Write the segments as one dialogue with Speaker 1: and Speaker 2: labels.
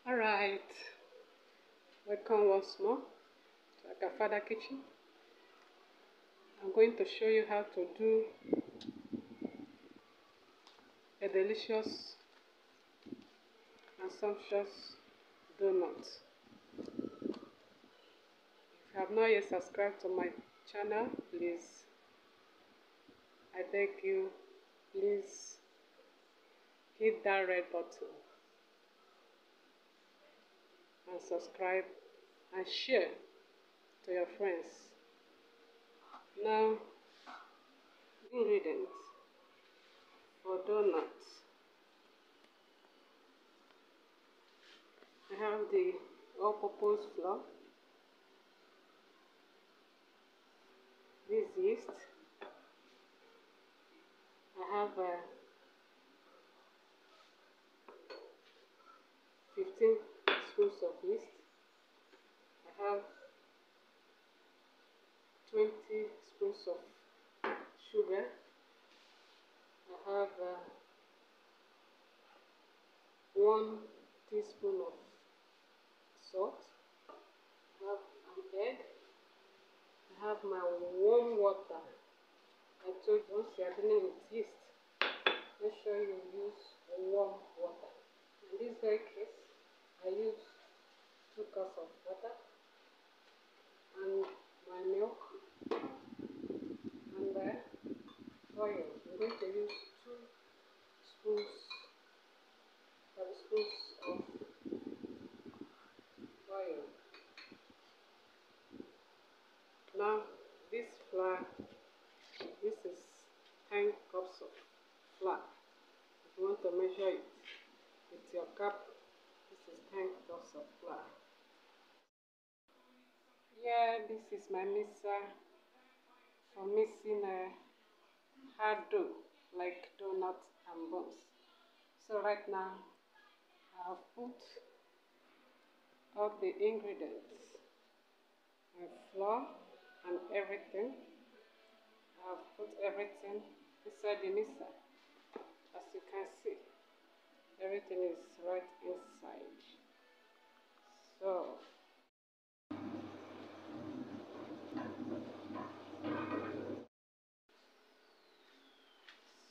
Speaker 1: Alright, welcome once more to Akafada Kitchen. I'm going to show you how to do a delicious and sumptuous donut. If you have not yet subscribed to my channel, please, I beg you, please hit that red button and subscribe and share to your friends. Now, ingredients for donuts. I have the all-purpose flour, this yeast, I have 15 spoons of yeast, I have 20 spoons of sugar, I have 1 teaspoon of salt, I have an egg, I have my warm water. I told you once you are dealing with yeast, make sure you use warm water. In this very case, I use 2 cups of water and my milk and oil. I'm going to use 2 tablespoons of oil. Now, this flour, this is 10 cups of flour. If you want to measure it with your cup, this is 10 cups of flour. Yeah, this is my mixer for mixing hard dough like donuts and buns. So right now, I have put all the ingredients, my flour and everything. I have put everything inside the mixer. As you can see, everything is right inside.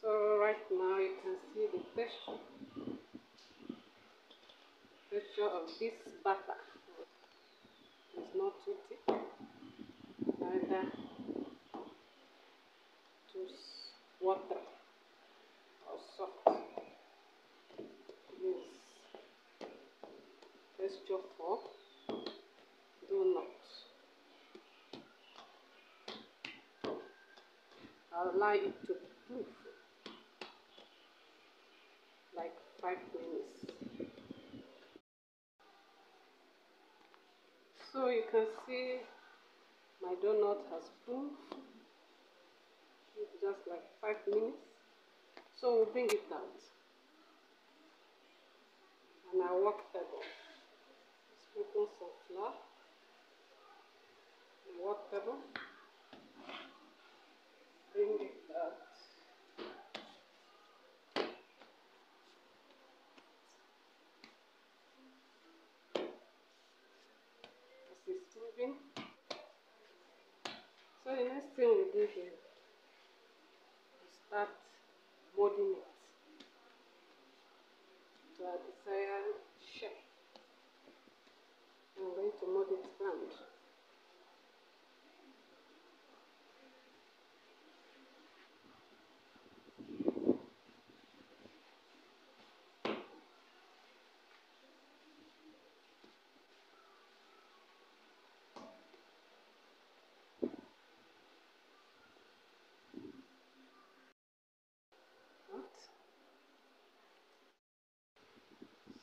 Speaker 1: So right now you can see the texture of this batter. It's not too thick, neither too watery or soft. This texture for donuts. I'll allow it to proof like 5 minutes. So you can see my donut has proofed just like 5 minutes. So we'll bring it out. And I work table. Sprinkle some flour. Work table. Bring it out. As it's moving. So the next thing we do here is start molding it to our desired shape. I'm going to mold it round.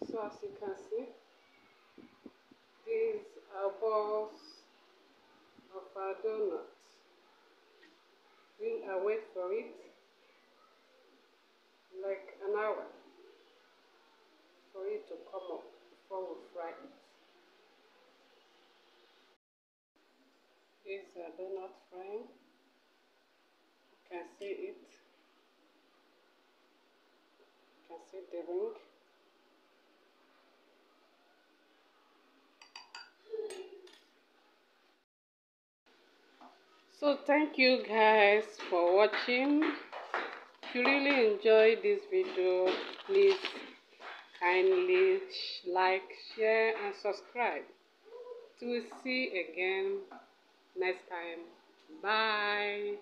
Speaker 1: So as you can see, these are balls of our donuts. We'll wait for it like an hour for it to come up before we fry it. Here's a donut frying. You can see it. You can see the ring. So thank you guys for watching. If you really enjoyed this video, please kindly like, share and subscribe. Till we see again next time. Bye.